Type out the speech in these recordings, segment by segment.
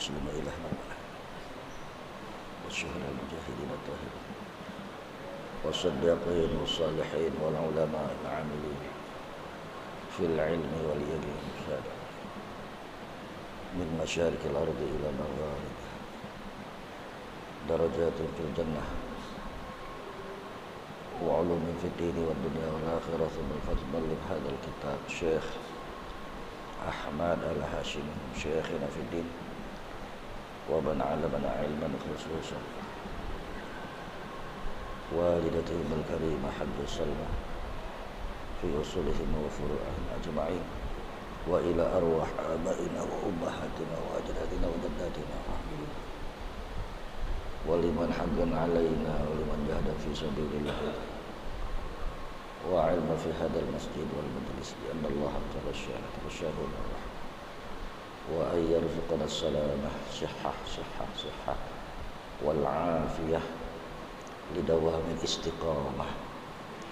المسلم إلى المولى والشهداء المجاهدين الطاهرين والصديقين والصالحين والعلماء العاملين في العلم واليقين من مشارق الأرض إلى مغاربها درجات في الجنة وعلوم في الدين والدنيا والآخرة. ثم فلنبلغ هذا الكتاب شيخ أحمد الهاشمي شيخنا في الدين ومن علمنا علما خصوصا والدتهم الكريمة حج سلمى في أصولهم وفروعهم أجمعين وإلى أرواح آبائنا وأمهاتنا وأجدادنا وجداتنا ولمن حق علينا ولمن جاهد في سبيل الله وعلم في هذا المسجد والمجلس بأن الله تعالى الشهر والرحمة وأن يرزقنا السلامة صحة والعافية لدوام الاستقامة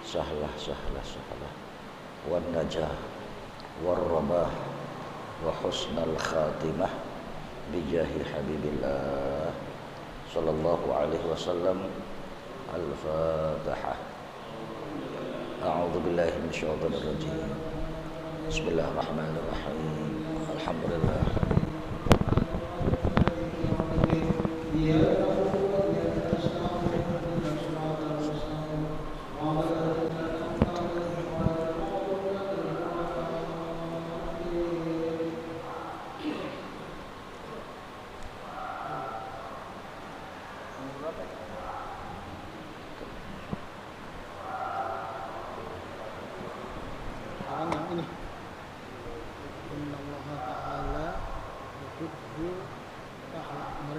سهلة والنجاة والرباح وحسن الخاتمة بجاه حبيب الله صلى الله عليه وسلم. الفاتحة. أعوذ بالله من الشيطان الرجيم. بسم الله الرحمن الرحيم. الحمد لله.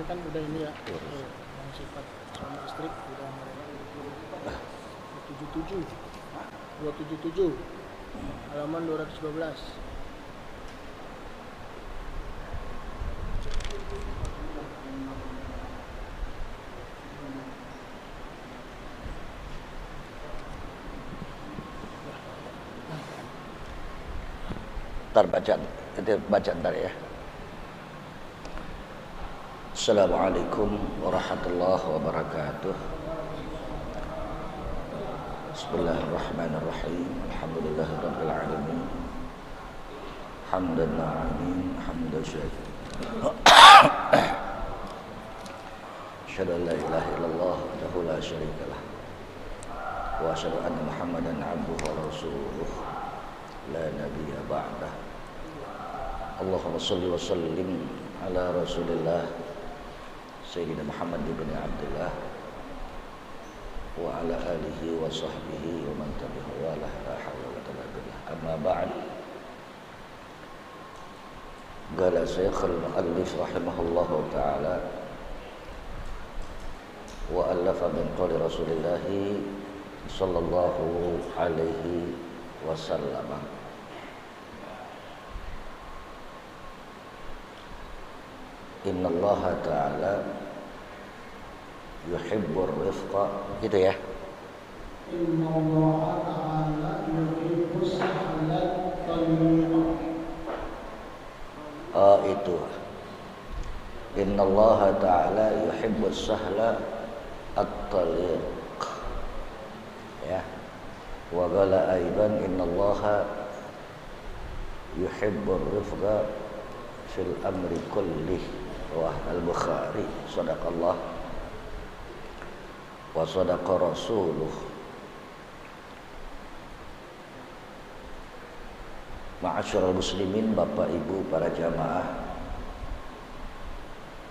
Kan udah ini ya, yang sifat suami istri udah mereka 277 halaman 212. Ntar baca ntar ya. Assalamualaikum warahmatullahi wabarakatuh. Bismillahirrahmanirrahim. Alhamdulillahirabbil alamin. Hamdan na'imin, hamdan syakirin. Asyhadu an la ilaha illallah wahdahu la syarikalah wa asyhadu anna Muhammadan abduhu wa rasuluh la nabiyya ba'dah. Allahumma shalli wa sallim ala Rasulillah Sayyidina Muhammad ibn Abdullah wa ala alihi wa sahbihi wa man tabi'ahu wa la hawla wa la quwwata illa billah. Amma ba'd. Qala Syekhul Mu'allif rahimahullahu ta'ala wa allafa min qawli Rasulillah sallallahu alaihi wasallam. Inna Allah Ta'ala yuhibbur rifqa, gitu ya. Inna Allah Ta'ala yuhibbus sahlat taliqa. Oh itu. Inna Allah Ta'ala yuhibbus sahla at-taliq. Ya. Wa qala aidan inna Allah yuhibbur rifqa fil amri kullih. Wah, Al-Bukhari. Sadaqallah wa sadaqa rasuluh. Ma'asyiral muslimin, Bapak Ibu para jamaah,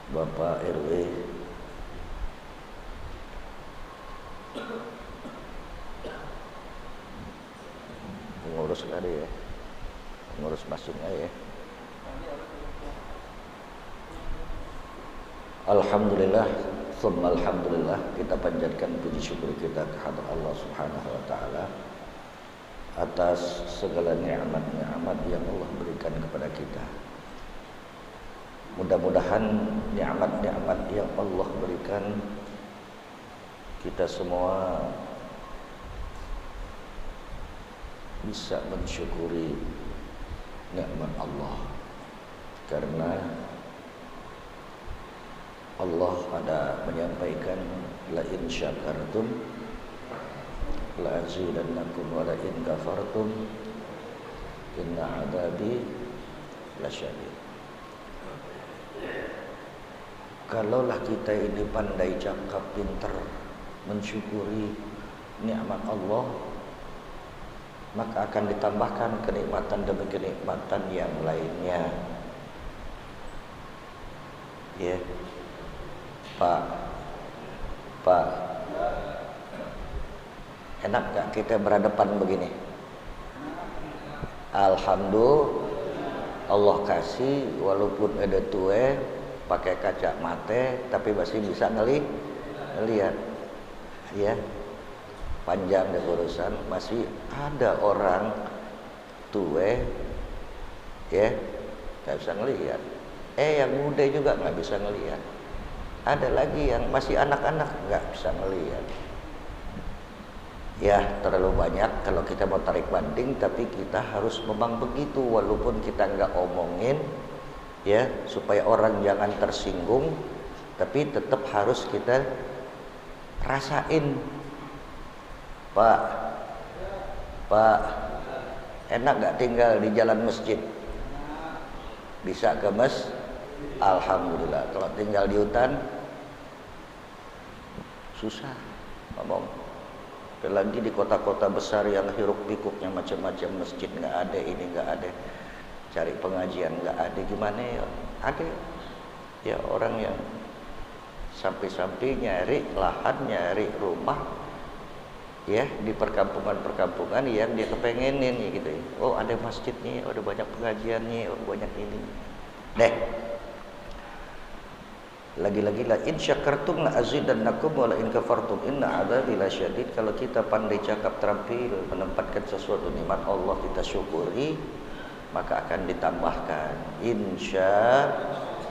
Bapak RW, pengurus ada ya, pengurus masjidnya ya. Alhamdulillah, tsumma alhamdulillah, kita panjatkan puji syukur kita kehadrat Allah Subhanahu wa taala atas segala nikmat-nikmat yang Allah berikan kepada kita. Mudah-mudahan nikmat-nikmat yang Allah berikan kita semua bisa mensyukuri nikmat Allah, karena Allah ada menyampaikan la in syakartum la azidannakum wa la in kafartum inna adabi lasyadid. Kalaulah kita ini pandai cakap, pintar mensyukuri nikmat Allah, maka akan ditambahkan kenikmatan demi kenikmatan yang lainnya. Ya, Pak, enak gak kita berhadapan begini? Alhamdulillah, Allah kasih walaupun ada tue pakai kacamata tapi masih bisa ngelihat. Ya, panjang deh urusan, masih ada orang tue ya nggak bisa ngelihat. Yang muda juga nggak bisa ngelihat. Ada lagi yang masih anak-anak nggak bisa ngelihat. Ya, terlalu banyak kalau kita mau tarik banding, tapi kita harus memang begitu walaupun kita nggak omongin ya, supaya orang jangan tersinggung, tapi tetap harus kita rasain. Pak, enak gak tinggal di jalan masjid? Bisa ke Alhamdulillah. Kalau tinggal di hutan susah ngomong. Apalagi di kota-kota besar yang hiruk pikuknya macam-macam, masjid nggak ada, ini nggak ada, cari pengajian nggak ada, gimana ya? Ada ya orang yang sampai-sampai nyari lahan, nyari rumah ya di perkampungan-perkampungan yang dia kepengenin ya gitu ya. Oh, ada masjidnya, oh, ada banyak pengajiannya, oh, banyak ini. Deh. Lagi-lagi la in syakartum la azidannakum wa la in kafartum inna adzabi lasyadid. Kalau kita pandai cakap, terampil menempatkan sesuatu nikmat Allah kita syukuri, maka akan ditambahkan. Insya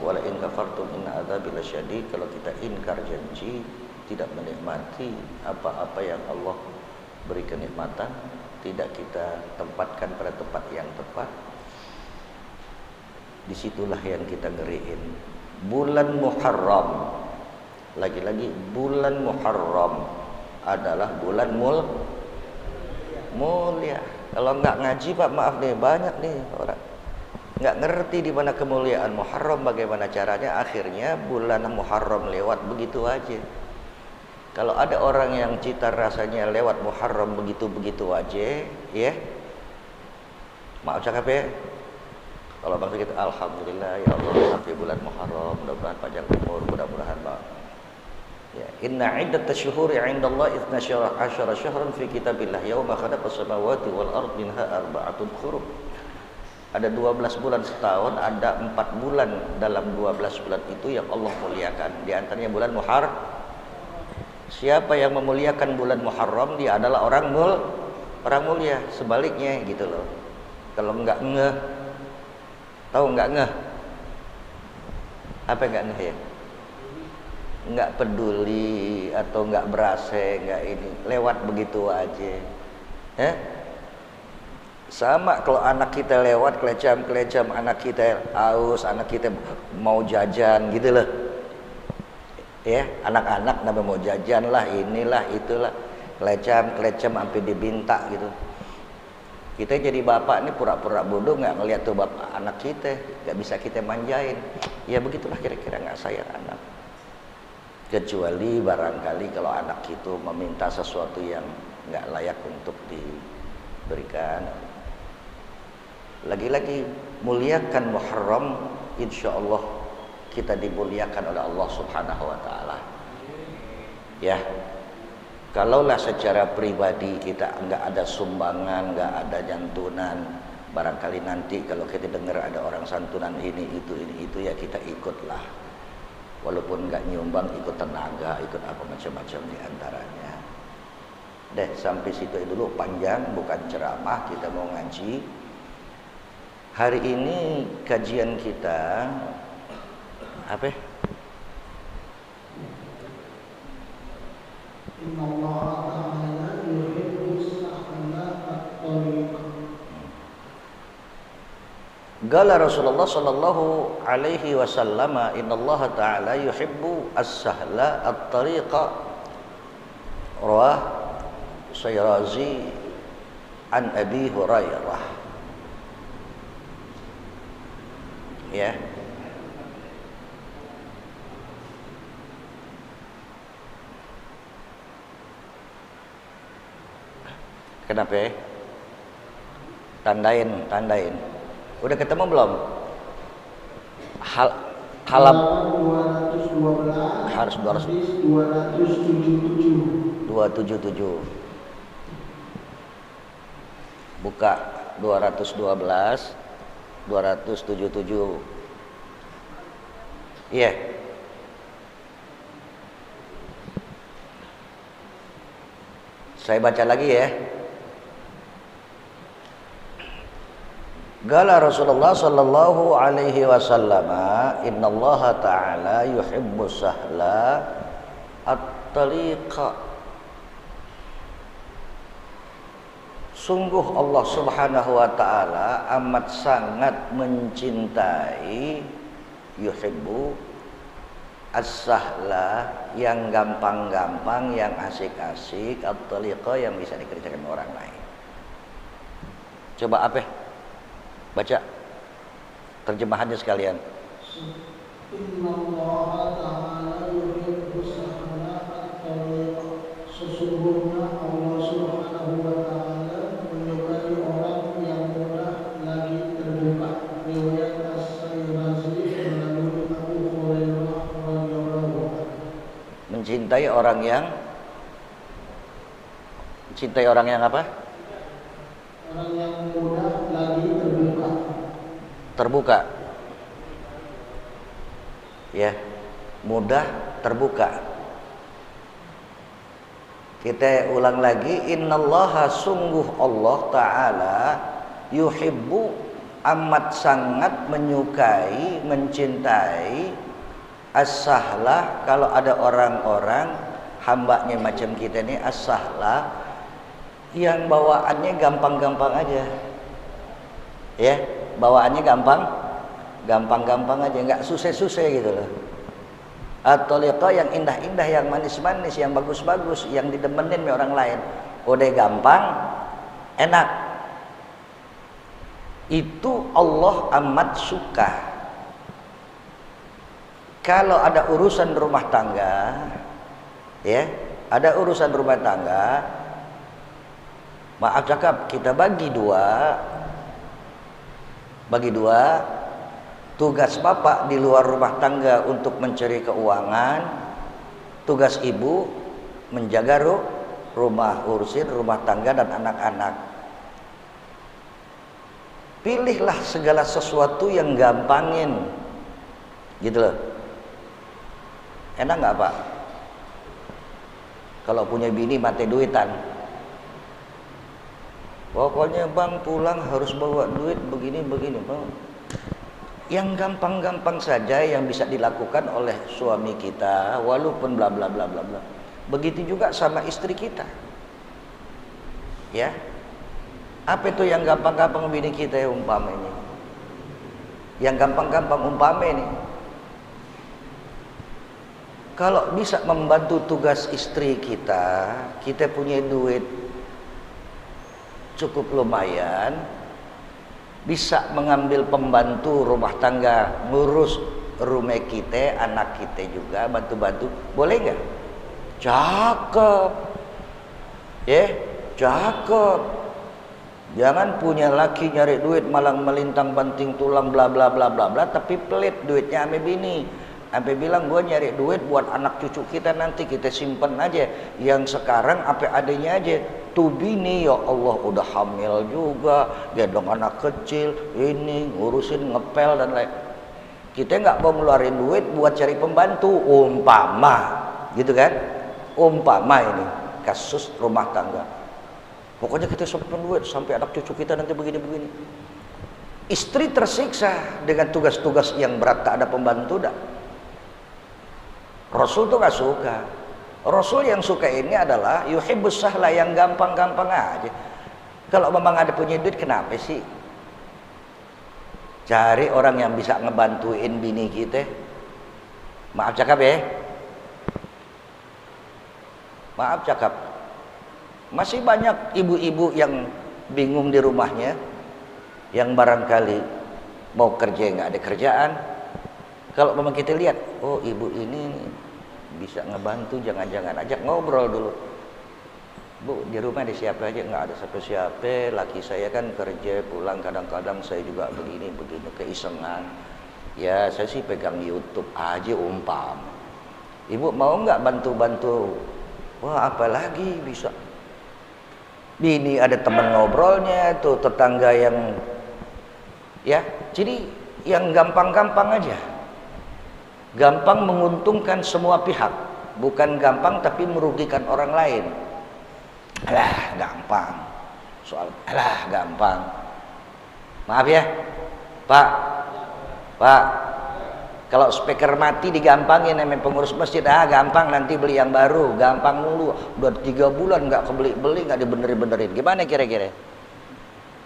wa la in kafartum inna adzabi lasyadid. Kalau kita ingkar janji, tidak menikmati apa-apa yang Allah beri kenikmatan, tidak kita tempatkan pada tempat yang tepat, disitulah yang kita ngeriin. Bulan Muharram, lagi-lagi bulan Muharram adalah bulan mulia. Kalau nggak ngaji, Pak, maaf nih, banyak nih orang nggak ngerti di mana kemuliaan Muharram, bagaimana caranya. Akhirnya bulan Muharram lewat begitu aja. Kalau ada orang yang cita rasanya lewat Muharram begitu-begitu aja, ya, maaf cakap ya. Kalau bangsa kita, alhamdulillah ya Allah sampai bulan Muharram, mudah-mudahan panjang umur, mudah-mudahan Pak. Ya, inna iddatash syuhuri 'indallahi 12 syahran fi kitabillah yauma khalaqas samawati wal ardh minha arba'atun hurum. Ada 12 bulan setahun, ada 4 bulan dalam 12 bulan itu yang Allah muliakan. Di antaranya bulan Muharram. Siapa yang memuliakan bulan Muharram, dia adalah orang mulia. Sebaliknya gitu loh. Kalau enggak ngeh, tahu enggak ngeh? Apa enggak ngeh ya? Enggak peduli atau enggak berasa, enggak ini, lewat begitu aja. Sama kalau anak kita lewat kelecam, anak kita haus, anak kita mau jajan gitu loh. Ya, anak-anak namanya mau jajan lah, inilah, itulah, kelecam sampai dibinta gitu. Kita jadi bapak ini pura-pura bodoh, nggak ngeliat tuh bapak anak kita, nggak bisa kita manjain. Ya begitulah kira-kira nggak sayang anak. Kecuali barangkali kalau anak itu meminta sesuatu yang nggak layak untuk diberikan. Lagi-lagi muliakan Muharram, insya Allah kita dimuliakan oleh Allah Subhanahu wa Ta'ala. Ya, kalaulah secara pribadi kita nggak ada sumbangan, nggak ada jantunan, barangkali nanti kalau kita dengar ada orang santunan ini itu ya kita ikutlah. Walaupun nggak nyumbang, ikut tenaga, ikut apa macam-macam diantaranya. Deh, sampai situ dulu, panjang, bukan ceramah, kita mau ngaji. Hari ini kajian kita apa? Qala Rasulullah sallallahu alaihi wasallam, innallaha ta'ala yuhibbu as-sahla at-tariqa. Rawah Syirazi an Abi Hurairah. Ya. Kenapa? Tandain. Udah ketemu belum? Halap 212 harus 277. Buka 212 277. Iya. Saya baca lagi ya. Qala Rasulullah sallallahu alaihi wasallam, innallaha ta'ala yuhibbu sahla at-tariqa. Sungguh Allah subhanahu wa ta'ala amat sangat mencintai yuhibbu as-sahla, yang gampang-gampang, yang asik-asik, at-tariqa, yang bisa dikerjakan orang lain. Coba apa? Baca terjemahannya sekalian. Innallaha ta'ala yuhibbu sahla at-tariqa. Sesungguhnya Allah subhanahu wa ta'ala menyukai orang yang mudah lagi terbuka. Riwayat As-Syirazi melalui Abu Hurairah radhiyallahu anhu. Mencintai orang yang apa? Orang yang mudah lagi terbuka. Ya, mudah terbuka. Kita ulang lagi, innallaha, sungguh Allah Ta'ala, yuhibbu, amat sangat menyukai, mencintai, as-sahlah, kalau ada orang-orang hambanya macam kita ini, as-sahlah, yang bawaannya gampang-gampang aja. Ya, bawaannya gampang-gampang aja, nggak susah-susah gitu loh. At-tariqa, yang indah-indah, yang manis-manis, yang bagus-bagus, yang didemenin sama orang lain. Udah gampang, enak. Itu Allah amat suka. Kalau ada urusan rumah tangga, ya, ada urusan rumah tangga, maaf cakap, kita bagi dua. Tugas bapak di luar rumah tangga untuk mencari keuangan, tugas ibu menjaga rumah, urusin rumah tangga dan anak-anak. Pilihlah segala sesuatu yang gampangin, gitu loh. Enak nggak Pak? Kalau punya bini mati duitan, pokoknya bang pulang harus bawa duit begini bang. Yang gampang-gampang saja yang bisa dilakukan oleh suami kita, walaupun bla bla bla bla bla. Begitu juga sama istri kita. Ya. Apa itu yang gampang-gampang bini kita ya umpama ini? Yang gampang-gampang umpama ini. Kalau bisa membantu tugas istri kita, kita punya duit cukup lumayan, bisa mengambil pembantu rumah tangga, ngurus rumah kita, anak kita juga, bantu-bantu, boleh nggak? Cakep, ya, cakep. Jangan punya laki nyari duit malang melintang banting tulang bla bla bla bla bla, tapi pelit duitnya ame bini. Sampai bilang gue nyari duit buat anak cucu kita nanti, kita simpen aja. Yang sekarang apa adanya aja. Tuh bini ya Allah udah hamil juga, gendong anak kecil, ini ngurusin ngepel dan lain. Kita nggak mau ngeluarin duit buat cari pembantu, umpama, gitu kan? Umpama ini kasus rumah tangga. Pokoknya kita simpen duit sampai anak cucu kita nanti begini-begini. Istri tersiksa dengan tugas-tugas yang berat, tak ada pembantu dah. Rasul tuh gak suka. Rasul yang suka ini adalah yuhibbus sahla, yang gampang-gampang aja. Kalau memang ada punya duit, kenapa sih? Cari orang yang bisa ngebantuin bini kita. Maaf cakap ya. Maaf cakap. Masih banyak ibu-ibu yang bingung di rumahnya, yang barangkali mau kerja nggak ada kerjaan. Kalau memang kita lihat, oh ibu ini bisa ngebantu, jangan-jangan ajak ngobrol dulu. Bu, di rumah ada siapa aja? Nggak ada siapa-siapa. Laki saya kan kerja, pulang kadang-kadang saya juga begini keisengan. Ya saya sih pegang YouTube aja umpam. Ibu mau nggak bantu-bantu? Wah apalagi bisa. Bini ada teman ngobrolnya, tuh tetangga yang ya. Jadi yang gampang-gampang aja. Gampang menguntungkan semua pihak, bukan gampang tapi merugikan orang lain. Alah gampang, soal alah gampang. Maaf ya Pak, kalau speaker mati digampangin namanya pengurus masjid. Gampang, nanti beli yang baru. Gampang mulu, udah 3 bulan nggak kebeli-beli, nggak dibenerin. Gimana kira-kira?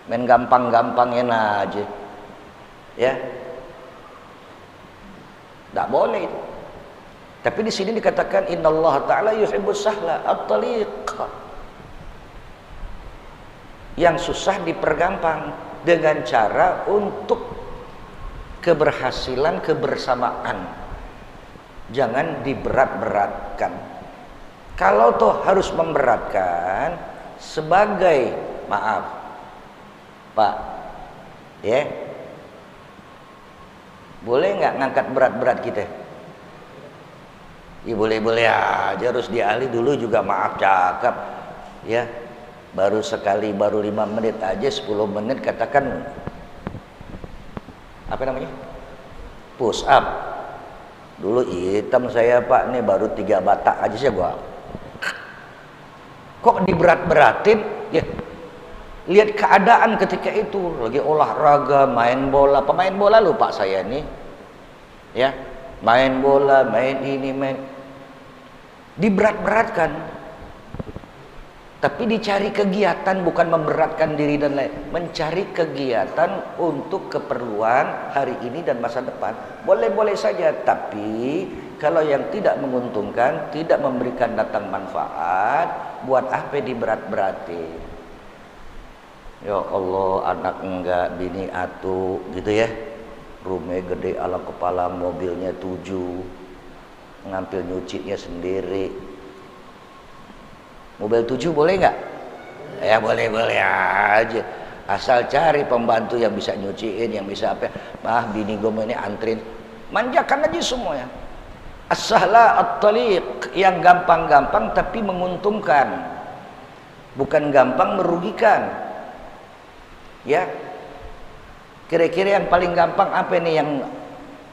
Main gampang-gampangin aja ya, nggak boleh. Tapi di sini dikatakan innallaha ta'ala yuhibbus sahla at-taliq. Yang susah dipergampang dengan cara untuk keberhasilan kebersamaan. Jangan diberat-beratkan. Kalau toh harus memberatkan sebagai maaf Pak ya, boleh nggak ngangkat berat-berat kita? Ya boleh-boleh aja, harus dialih dulu juga maaf cakap ya. Baru sekali, baru 5 menit aja, 10 menit katakan apa namanya, push up. Dulu hitam saya Pak, nih baru 3 batak aja sih gua. Kok diberat-beratin ya? Lihat keadaan ketika itu, lagi olahraga, main bola. Pemain bola lupa saya nih ya, main bola, main ini, main diberat-beratkan. Tapi dicari kegiatan, bukan memberatkan diri dan lain. Mencari kegiatan untuk keperluan hari ini dan masa depan. Boleh-boleh saja. Tapi kalau yang tidak menguntungkan, tidak memberikan datang manfaat, buat apa diberat-berati? Ya Allah, anak enggak, bini atu gitu ya. Rumah gede ala kepala, mobilnya 7, ngambil nyucinya sendiri. Mobil 7 boleh nggak? Ya boleh-boleh aja. Asal cari pembantu yang bisa nyuciin, yang bisa apa. Bini gue ini antrin. Manjakan aja semuanya. As-sahla at-taliq, yang gampang-gampang tapi menguntungkan. Bukan gampang merugikan. Ya. Kira-kira yang paling gampang apa nih, yang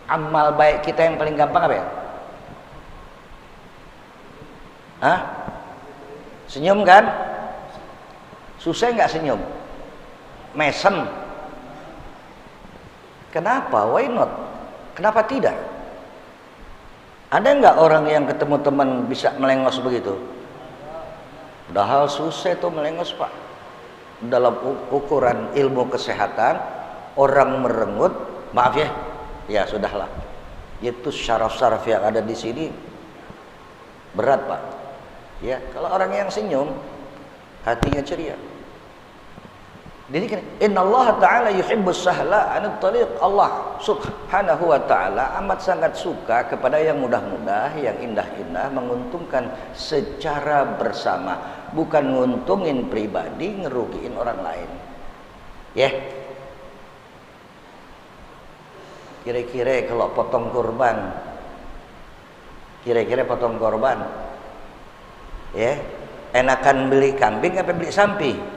amal baik kita yang paling gampang apa ya? Hah? Senyum kan? Susah nggak senyum? Mesem. Kenapa? Why not? Kenapa tidak? Ada nggak orang yang ketemu teman bisa melengos begitu? Padahal susah tuh melengos Pak. Dalam ukuran ilmu kesehatan, orang merengut, maaf ya, ya sudahlah. Itu syaraf-syaraf yang ada di sini berat Pak. Ya, kalau orang yang senyum, hatinya ceria. Jadi kan innallaha ta'ala yuhibbus sahla anut taliq. Allah subhanahu wa ta'ala amat sangat suka kepada yang mudah-mudah, yang indah-indah, menguntungkan secara bersama, bukan nguntungin pribadi, ngerugiin orang lain. Ya. Kira-kira kalau potong kurban, ya, enakan beli kambing apa beli sapi?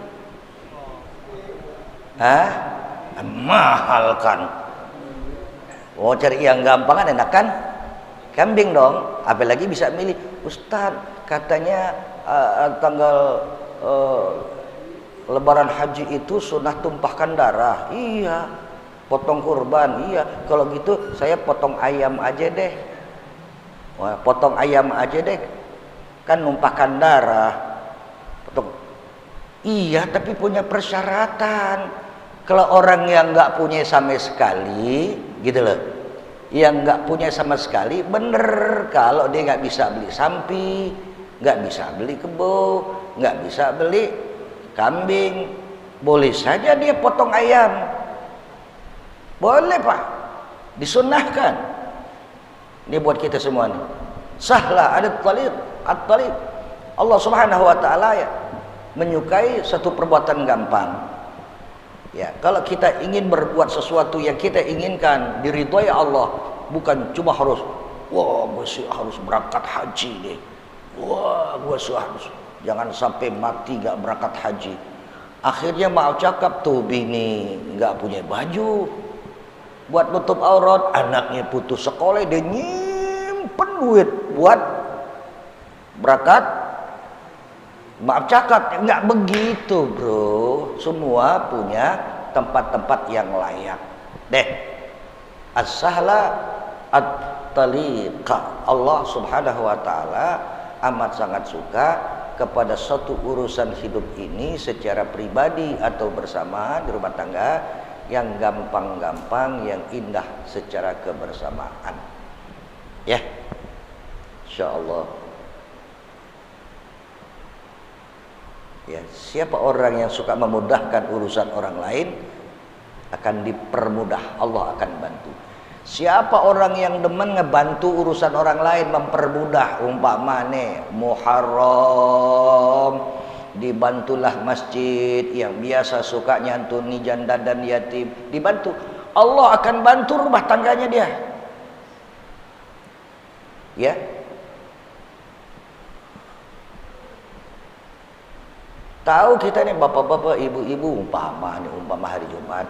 Hah? Mahal kan. Oh, cari yang gampang kan, enakan kambing dong. Apalagi bisa milih. Ustaz, katanya tanggal Lebaran haji itu sunnah tumpahkan darah. Iya. Potong kurban. Iya. Kalau gitu saya potong ayam aja deh. Wah, potong ayam aja deh. Kan numpahkan darah. Potong. Iya, tapi punya persyaratan. Kalau orang yang nggak punya sama sekali, gitu loh, yang nggak punya sama sekali, bener kalau dia nggak bisa beli sapi, nggak bisa beli kebo, nggak bisa beli kambing, boleh saja dia potong ayam, boleh Pak, disunahkan. Ini buat kita semua nih. Sahlah ada talib, at-talib. Allah Subhanahu wa taala ya menyukai satu perbuatan gampang. Ya, kalau kita ingin berbuat sesuatu yang kita inginkan diridhoi Allah, bukan cuma harus wah gue sih harus berangkat haji deh. Wah, gue sih harus jangan sampai mati gak berangkat haji. Akhirnya maaf cakap tuh bini gak punya baju buat nutup aurat, anaknya putus sekolah, dia nyimpen duit buat berangkat. Maaf cakap, nggak begitu bro. Semua punya tempat-tempat yang layak. Deh, as-sahla at-taliqa. Allah Subhanahu wa taala amat sangat suka kepada suatu urusan hidup ini secara pribadi atau bersamaan di rumah tangga yang gampang-gampang, yang indah secara kebersamaan. Ya, insyaallah. Ya, siapa orang yang suka memudahkan urusan orang lain akan dipermudah, Allah akan bantu. Siapa orang yang demen ngebantu urusan orang lain, mempermudah, umpamane Muharram dibantulah masjid yang biasa suka nyantuni janda dan yatim, dibantu, Allah akan bantu rumah tangganya dia. Ya, tahu kita nih bapak-bapak, ibu-ibu, umpama hari Jumat,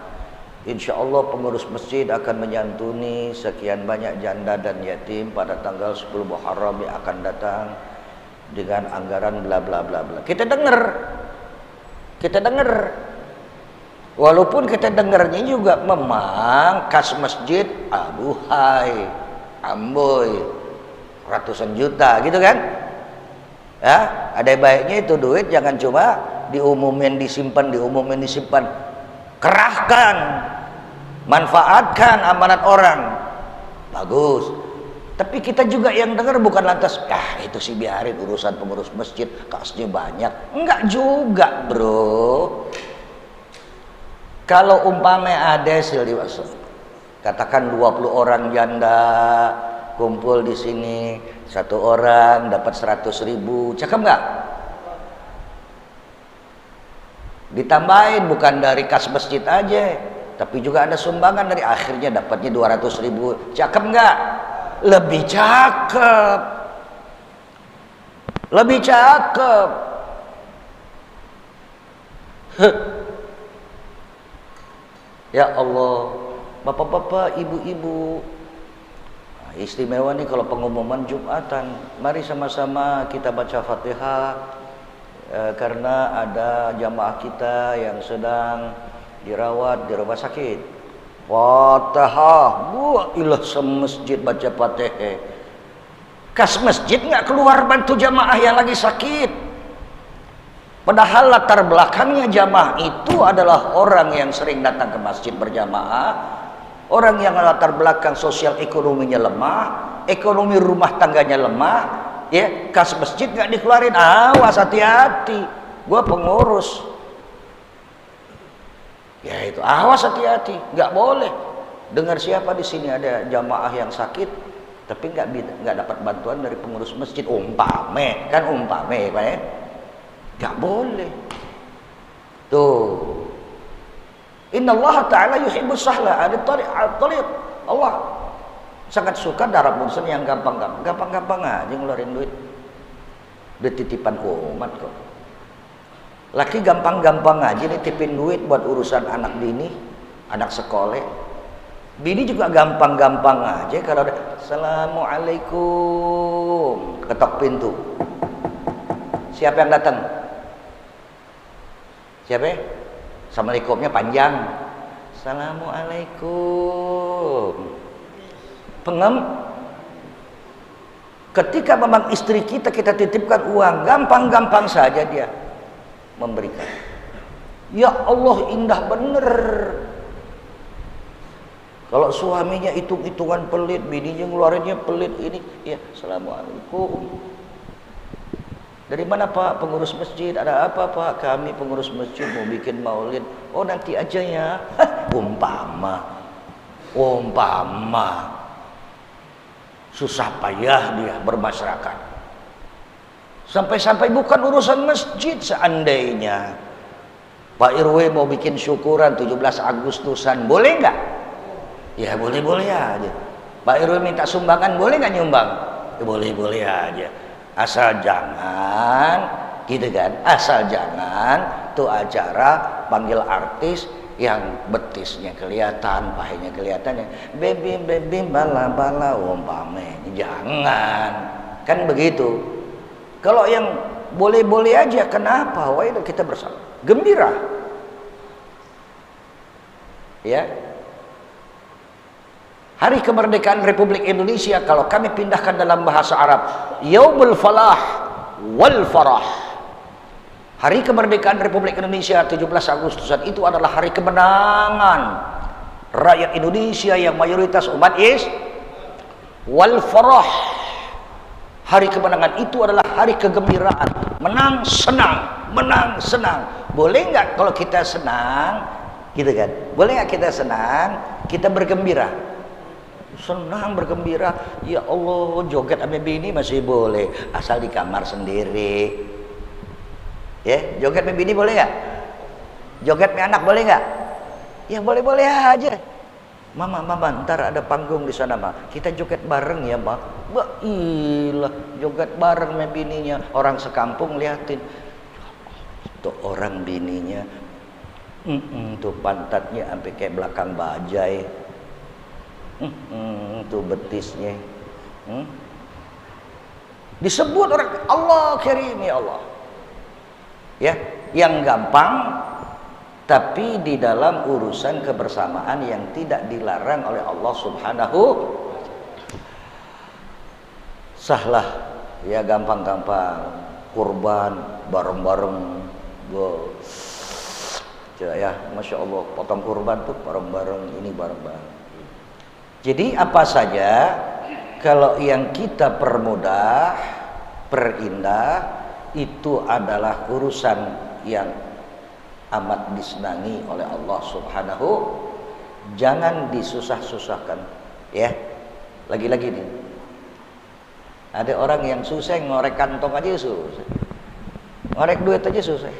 insya Allah pengurus masjid akan menyantuni sekian banyak janda dan yatim pada tanggal 10 Muharram yang akan datang dengan anggaran bla bla bla bla. Kita dengar, walaupun kita dengarnya juga memang kas masjid, aduhai, amboy, ratusan juta gitu kan. Ya, ada baiknya itu duit jangan cuma diumumin disimpan, kerahkan, manfaatkan amanat orang, bagus. Tapi kita juga yang dengar bukan lantas itu sih biarin urusan pengurus masjid, kasnya banyak. Enggak juga bro. Kalau umpamanya ada katakan 20 orang janda kumpul di sini, satu orang dapat 100.000, cakep nggak? Ditambahin bukan dari kas masjid aja, tapi juga ada sumbangan dari akhirnya dapatnya 200.000, cakep nggak? Lebih cakep, lebih cakep. Ya Allah, bapak-bapak, ibu-ibu, istimewa nih kalau pengumuman Jumatan. Mari sama-sama kita baca Fatihah karena ada jamaah kita yang sedang dirawat di rumah sakit. Fatihah, ilah semasjid baca Fatihah. Kas masjid nggak keluar bantu jamaah yang lagi sakit. Padahal latar belakangnya jamaah itu adalah orang yang sering datang ke masjid berjamaah, orang yang latar belakang sosial ekonominya lemah, ekonomi rumah tangganya lemah, ya, kas masjid nggak dikeluarin, awas hati-hati, gua pengurus, ya itu awas hati-hati, nggak boleh. Dengar siapa di sini ada jamaah yang sakit, tapi nggak dapat bantuan dari pengurus masjid, umpame, Pak ya, nggak boleh. Tuh. Inna Allah Ta'ala yuhibbus sahla al-tariq. Allah sangat suka darah urusan yang gampang-gampang aja ngeluarin duit. Duit titipan umat kok. Laki gampang-gampang aja nitipin duit buat urusan anak bini, anak sekolah. Bini juga gampang-gampang aja kalau ada Assalamualaikum, ketok pintu. Siapa yang datang? Siapa? Assalamualaikumnya panjang. Assalamualaikum. Pengem. Ketika memang istri kita titipkan uang, gampang-gampang saja dia memberikan. Ya Allah, indah bener. Kalau suaminya hitung-hitungan pelit, bininya ngeluarinnya pelit, ini ya assalamualaikum. Dari mana Pak? Pengurus masjid. Ada apa Pak? Kami pengurus masjid mau bikin maulid. Oh nanti aja ya. Umpama susah payah dia bermasyarakat. Sampai-sampai bukan urusan masjid, seandainya Pak RW mau bikin syukuran 17 Agustusan, boleh nggak? Ya boleh-boleh aja. Pak RW minta sumbangan, boleh nggak nyumbang? Ya boleh-boleh aja. Asal jangan, gitu kan? Asal jangan tuh acara panggil artis yang betisnya kelihatan, pahanya kelihatan, baby bala umpame. Jangan, kan begitu. Kalau yang boleh-boleh aja, kenapa? Wah itu kita bersama, gembira, ya. Hari kemerdekaan Republik Indonesia kalau kami pindahkan dalam bahasa Arab, Yaumul Falah wal Farah. Hari kemerdekaan Republik Indonesia 17 Agustusan itu adalah hari kemenangan rakyat Indonesia yang mayoritas umat wal farah. Hari kemenangan itu adalah hari kegembiraan, menang senang, menang senang. Boleh nggak kalau kita senang, gitu kan? Boleh nggak kita senang, kita bergembira? Senang bergembira, ya Allah, joget sama bini masih boleh, asal di kamar sendiri. Ya, joget sama bini boleh nggak? Joget sama anak boleh nggak? Ya boleh-boleh aja. Mama, ntar ada panggung di sana, Ma. Kita joget bareng ya, Ma. Ilah, joget bareng sama bininya. Orang sekampung liatin. Tuh orang bininya, tuh pantatnya sampai kayak belakang bajai. Tuh betisnya, disebut orang Allah Karim, ya Allah, ya, yang gampang, tapi di dalam urusan kebersamaan yang tidak dilarang oleh Allah Subhanahu. Sahlah, ya gampang-gampang, kurban bareng-bareng, ya, masya Allah, potong kurban tuh bareng-bareng, ini bareng-bareng. Jadi apa saja kalau yang kita permudah, perindah, itu adalah urusan yang amat disenangi oleh Allah Subhanahu. Jangan disusah-susahkan, ya. Lagi-lagi nih, ada orang yang susah ngorek kantong aja susah, ngorek duit aja susah.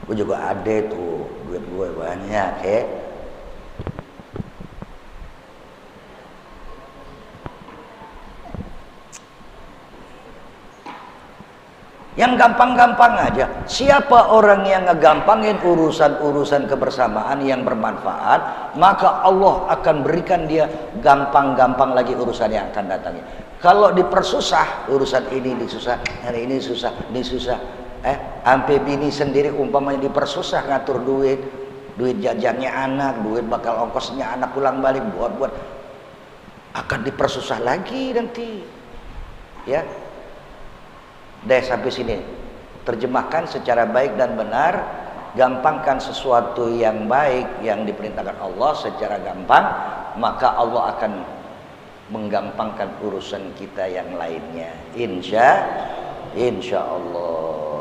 Gue juga ada tuh, duit gue banyak, ya. Yang gampang-gampang aja. Siapa orang yang ngegampangin urusan-urusan kebersamaan yang bermanfaat, maka Allah akan berikan dia gampang-gampang lagi urusan yang akan datangnya. Kalau dipersusah, urusan ini disusah, hari ini susah, ini susah. Sampai bini sendiri umpamanya dipersusah ngatur duit jajannya anak, duit bakal ongkosnya anak pulang balik, buat akan dipersusah lagi nanti, ya. Deh sampai sini, terjemahkan secara baik dan benar, gampangkan sesuatu yang baik yang diperintahkan Allah secara gampang, maka Allah akan menggampangkan urusan kita yang lainnya, insya Allah.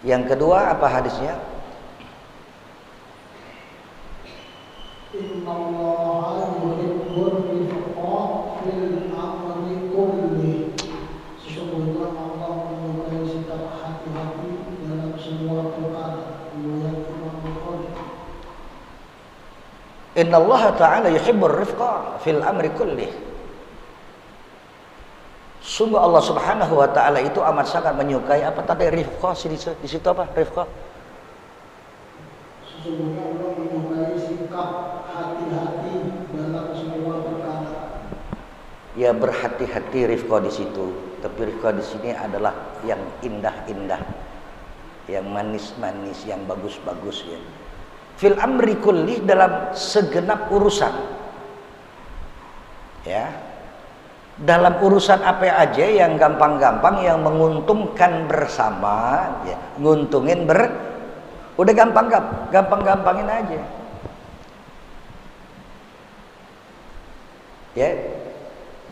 Yang kedua apa hadisnya? Innallaha yuhibbur rifqa fil amri kulli. Sesungguhnya Allah menyukai sikap hati-hati dalam semua perkara. Innallaha ta'ala yuhibbur rifqa fil amri kulli. Sungguh Allah Subhanahu wa ta'ala itu amat sangat menyukai apa tadi rifqa di situ apa rifqa? Sesungguhnya Allah menyukai sikap hati-hati dalam semua perkara. Ya berhati-hati rifqa di situ, tapi rifqa di sini adalah yang indah-indah, yang manis-manis, yang bagus-bagus ya. Fil amri kulli dalam segenap urusan. Ya. Dalam urusan apa aja yang gampang-gampang, yang menguntungkan bersama, ya, nguntungin udah gampang-gampangin aja. Ya,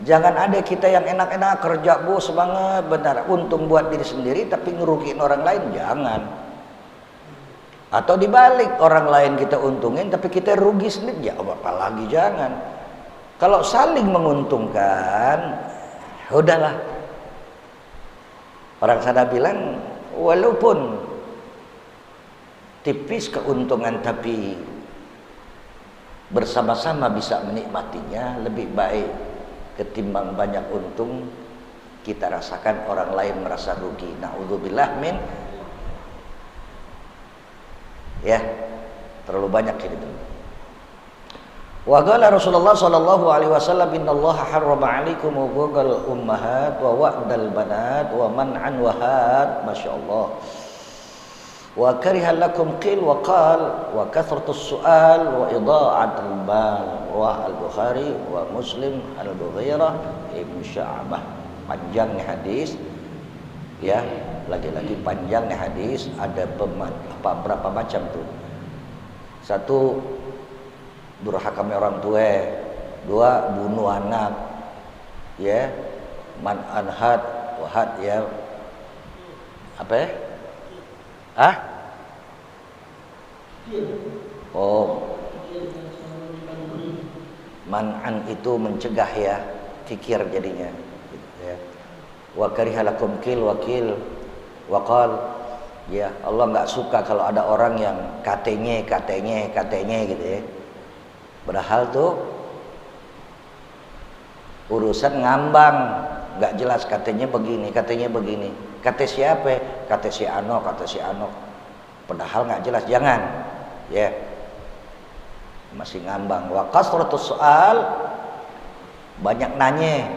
jangan ada kita yang enak-enak kerja bos banget, benar, untung buat diri sendiri tapi ngerugiin orang lain, jangan. Atau dibalik, orang lain kita untungin tapi kita rugi sendiri, ya apalagi jangan. Kalau saling menguntungkan, udahlah. Orang sana bilang, walaupun tipis keuntungan tapi bersama-sama bisa menikmatinya, lebih baik ketimbang banyak untung kita rasakan orang lain merasa rugi. Na'udzubillah min, ya, terlalu banyak gitu. Wa qala Rasulullah sallallahu alaihi wasallam, innallaha harrama 'alaikum uquqal ummahat wa wa'dal banat wa man'an wahat, masyaallah. Wa kariha lakum qil wa qal wa kathratus su'al wa idha'atul mal. Wa al-Bukhari wa Muslim al-Mughirah Ibnu Sya'bah. Panjangnya hadis, ya, lagi-lagi panjangnya hadis, ada berapa macam tuh. Satu, durhaka sama orang tua. Dua, bunuh anak, ya, man anhad wahad, ya, apa ya? Man'an itu mencegah, ya, fikir jadinya, ya. Wa karihalakum kil wakil waqal, ya, Allah nggak suka kalau ada orang yang katanya gitu, ya. Padahal tuh urusan ngambang, nggak jelas, katanya begini. Kata siapa? Kata si Ano. Padahal nggak jelas, jangan, ya. Masih ngambang. Wa kasratus soal, banyak nanya,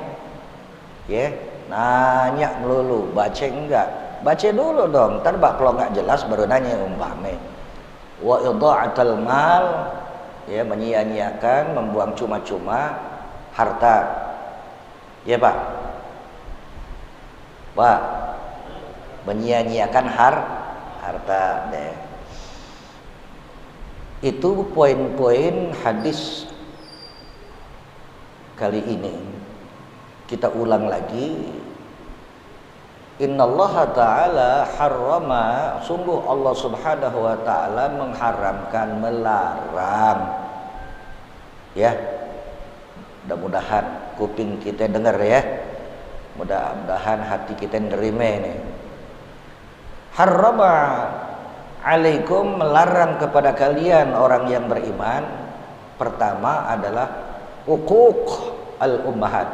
ya, nanya melulu, baca enggak? Baca dulu dong, ntar kalau nggak jelas baru nanya, umpame. Wa idha'atul mal, ya, menyia-nyiakan, membuang cuma-cuma harta, ya Pak, menyia-nyiakan harta, deh. Itu poin-poin hadis kali ini. Kita ulang lagi. Innallaha ta'ala harrama, sungguh Allah subhanahu wa ta'ala mengharamkan, melarang, ya. Mudah-mudahan kuping kita dengar, ya, mudah-mudahan hati kita nerima ini. Harrama alaikum, melarang kepada kalian orang yang beriman. Pertama adalah uquq al ummahat,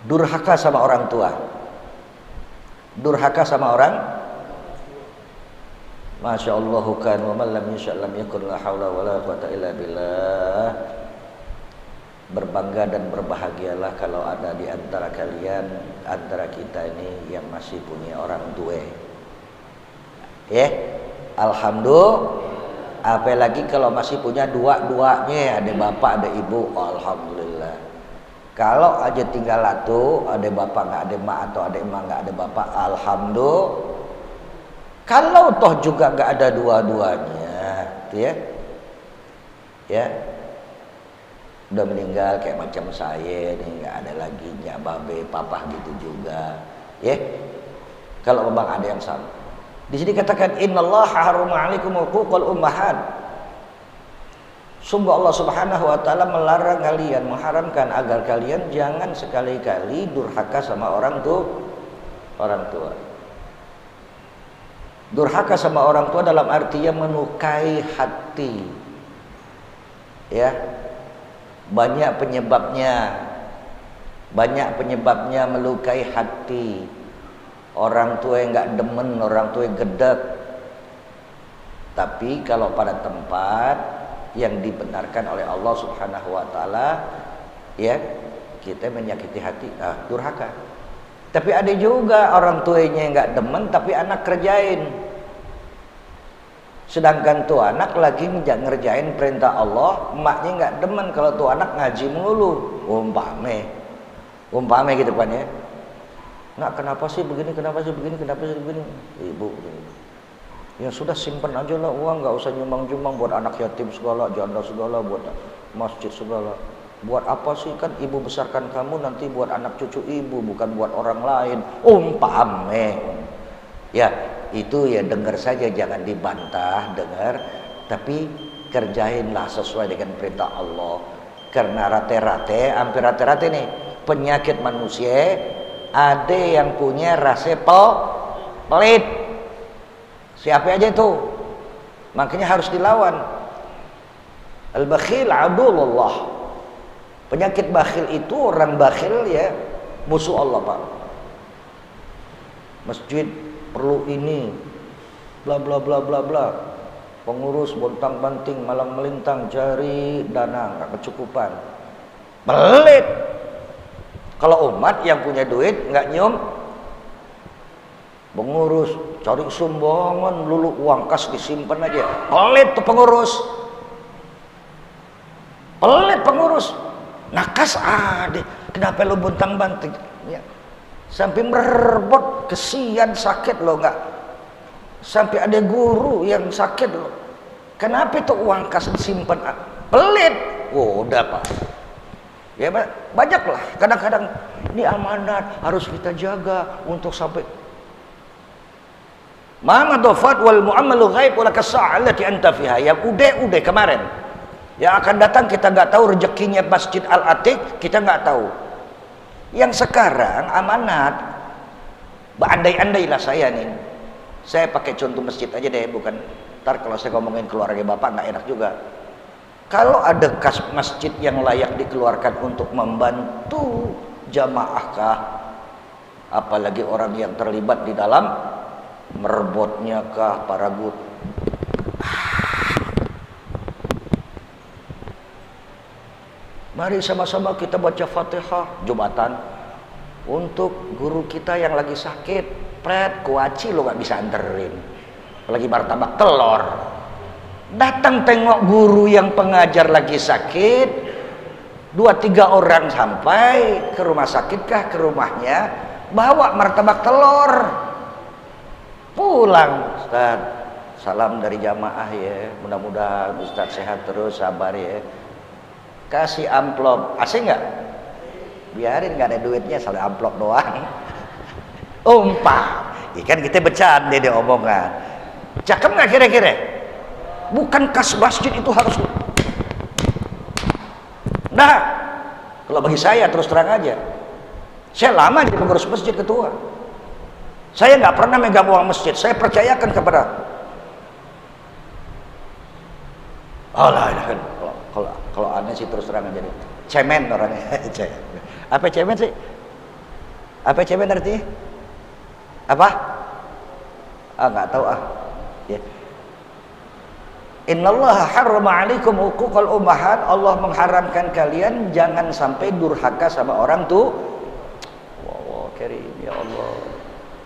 durhaka sama orang tua. Durhaka sama orang, Masya Allah, kan wa man lam yasha' lam yakun, la haula wala quwata illa billah. Berbangga dan berbahagialah kalau ada di antara kalian, antara kita ini yang masih punya orang tua, ya. Alhamdulillah. Apalagi kalau masih punya dua-duanya, ada bapak ada ibu, alhamdulillah. Kalau aja tinggal satu, ada bapak nggak ada emak, atau ada emak nggak ada bapak, alhamdulillah. Kalau toh juga nggak ada dua-duanya, ya, ya, udah meninggal kayak macam saya nih, nggak ada lagi nyak babe papa gitu juga, ya. Kalau memang ada yang sama, di sini katakan innallaha harrama 'alaikum uquqal ummahat. Sungguh Allah subhanahu wa ta'ala melarang kalian, mengharamkan agar kalian jangan sekali-kali durhaka sama orang tua. Durhaka sama orang tua dalam artinya melukai hati, ya. Banyak penyebabnya melukai hati. Orang tua yang nggak demen, orang tua yang gedek. Tapi kalau pada tempat yang dibenarkan oleh Allah subhanahu wa ta'ala, ya, kita menyakiti hati, durhaka. Tapi ada juga orang tuanya yang nggak demen tapi anak kerjain. Sedangkan tuh anak lagi ngerjain perintah Allah, emaknya nggak demen kalau tuh anak ngaji melulu. umpame gitu kan ya. Nak, kenapa sih begini, kenapa sih begini, kenapa sih begini? Ibu, ya sudah simpan aja lah uang, nggak usah nyumbang-nyumbang buat anak yatim segala, janda segala, buat masjid segala. Buat apa sih, kan ibu besarkan kamu nanti buat anak cucu ibu, bukan buat orang lain. Umpame. Ya, itu ya dengar saja, jangan dibantah, dengar, tapi kerjainlah sesuai dengan perintah Allah. Karena hampir rata-rata nih penyakit manusia, ada yang punya rasa pelit. Siapa aja itu? Makanya harus dilawan. Al-bakhil adulullah. Penyakit bakhil itu, orang bakhil ya musuh Allah, Pak. Masjid perlu ini, bla bla bla bla bla. Pengurus bontang-banting, malang melintang, cari dana nggak kecukupan. Pelit. Kalau umat yang punya duit nggak nyium, pengurus cari sumbangan, lulu uang kas disimpan aja. Pelit tuh pengurus. Pelit pengurus. Nakas ada, kenapa lo bontang-banting? Ya. Sampai merebot, kesian, sakit lo nggak. Sampai ada guru yang sakit lo. Kenapa itu uang kas disimpan? Pelit. Oh, udah Pak. Ya banyak lah. Kadang-kadang ini amanat harus kita jaga untuk sampai. Mama dofat wal mu'amalu ghaib wala kasa'alati anta fiha. Yang udah kemarin. Yang akan datang kita nggak tahu, rezekinya Masjid Al-Atiq kita nggak tahu. Yang sekarang amanat, andai-andailah saya nih, saya pakai contoh masjid aja deh, bukan ntar kalau saya ngomongin keluarga bapak nggak enak juga. Kalau ada kas masjid yang layak dikeluarkan untuk membantu jamaahkah, apalagi orang yang terlibat di dalam merebotnya kah para guru. Mari sama-sama kita baca Fatihah Jumatan untuk guru kita yang lagi sakit. Pret, kuaci lo gak bisa anterin, lagi martabak telur. Datang tengok guru yang pengajar lagi sakit, 2-3 orang sampai ke rumah sakit kah, ke rumahnya, bawa martabak telur, pulang. Ustaz, salam dari jamaah ya, mudah-mudahan Ustaz sehat terus, sabar ya. Kasih amplop, asing nggak? Biarin, nggak ada duitnya, soal amplop doang. Umpah, ikan kita bercanda dia omongan. Cakep nggak kira-kira? Bukan kas masjid itu harus. Nah, kalau bagi saya terus terang aja, saya lama jadi pengurus masjid ketua. Saya nggak pernah megang uang masjid. Saya percayakan kepada Allah. Kalau aneh sih terus terang aja nih, cemen orangnya. Apa cemen sih? Apa cemen artinya? Apa? Nggak tahu ya. Innallaha harrama 'alaikum uquqal ummahat. Allah mengharamkan kalian jangan sampai durhaka sama orang tuh. Wow, karim ya Allah.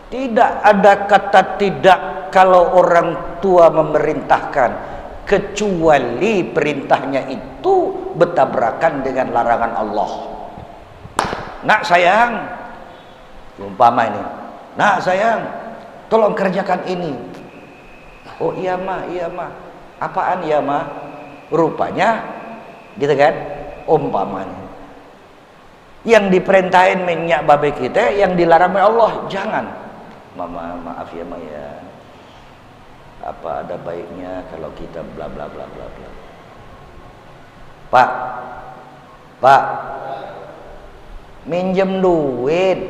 Tidak ada kata tidak kalau orang tua memerintahkan, kecuali perintahnya itu bertabrakan dengan larangan Allah. Nak sayang, umpama ini, nak sayang, tolong kerjakan ini. Oh iya mah, iya mah. Apaan iya mah? Rupanya, gitu kan? Umpamanya. Yang diperintahin minyak babe kita, yang dilarang oleh Allah, jangan. Mama maaf ya ma ya. Apa ada baiknya kalau kita bla bla bla bla bla. Pak, minjem duit,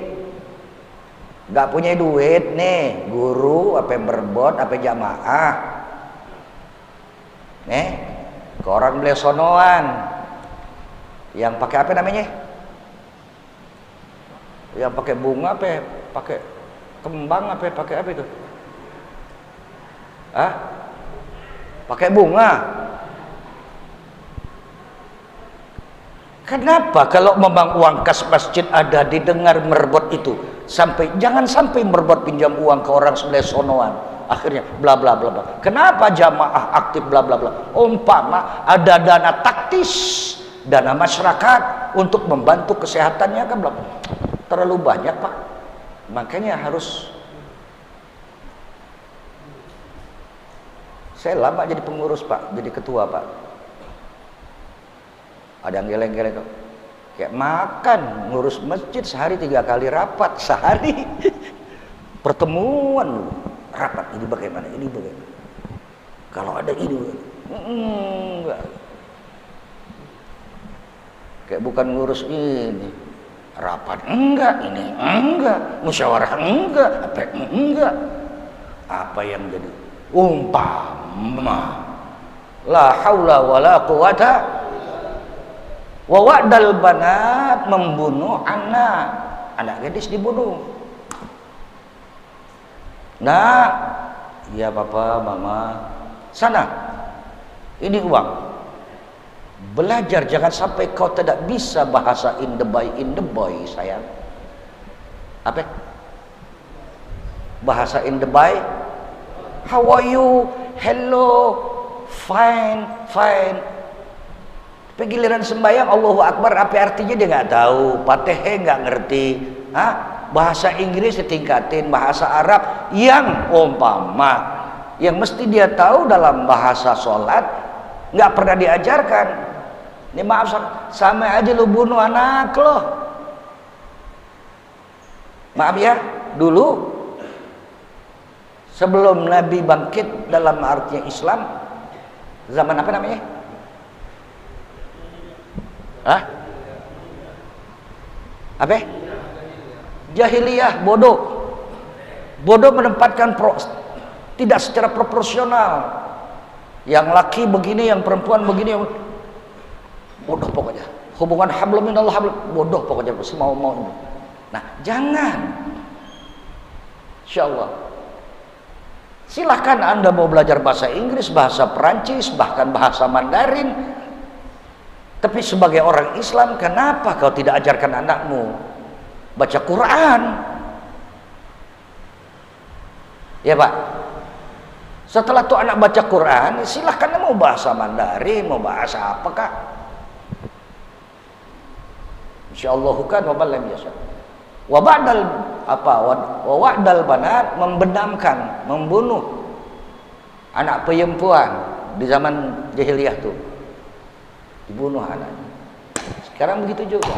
nggak punya duit nih, guru apa yang berbot apa jamaah, nih ke orang beli sonoan, yang pakai apa namanya, yang pakai bunga apa, pakai kembang apa, pakai apa itu? Pakai bunga. Kenapa kalau memang uang kas masjid ada didengar merebut itu, jangan sampai merebut pinjam uang ke orang sebelah sonoan, akhirnya bla bla bla bla. Kenapa jamaah aktif bla bla bla? Umpama ada dana taktis, dana masyarakat, untuk membantu kesehatannya kan belum terlalu banyak Pak. Makanya harus. Saya lama jadi pengurus Pak, jadi ketua Pak. Ada yang geleng-geleng kok. Kayak makan, ngurus masjid sehari 3 kali rapat sehari. Pertemuan rapat ini bagaimana, ini bagaimana. Kalau ada ini enggak. Kayak bukan ngurus ini. Rapat enggak, ini enggak, musyawarah enggak, apa enggak. Apa yang jadi umpama la haula wala quwata wa wa'dal banat, membunuh anak gadis dibunuh. Nah, ya papa, mama, sana, ini uang. Belajar, jangan sampai kau tidak bisa bahasa in the boy sayang. Apa? Bahasa in the boy. How are you? Hello. Fine. Tapi giliran sembahyang Allahu Akbar, apa artinya dia nggak tahu. Fatihah nggak ngerti. Bahasa Inggris ditingkatin, bahasa Arab yang umpama yang mesti dia tahu dalam bahasa sholat nggak pernah diajarkan. Ini maaf, sama aja lu bunuh anak lo. Maaf ya, dulu sebelum Nabi bangkit dalam artinya Islam, zaman apa namanya? Apa? Jahiliyah, bodoh menempatkan tidak secara proporsional. Yang laki begini, yang perempuan begini, bodoh pokoknya. Hubungan hablum minallah, bodoh pokoknya, semau-mau. Nah, jangan. Insyaallah. Silahkan Anda mau belajar bahasa Inggris, bahasa Perancis, bahkan bahasa Mandarin. Tapi sebagai orang Islam, kenapa kau tidak ajarkan anakmu baca Quran? Ya Pak. Setelah tuh anak baca Quran, silahkan mau bahasa Mandarin, mau bahasa apakah. Insyaallah kan wa balam yasa. Wa ba'dal wa wa'dal banat, membenamkan, membunuh anak perempuan di zaman jahiliyah tuh. Dibunuh anaknya. Sekarang begitu juga.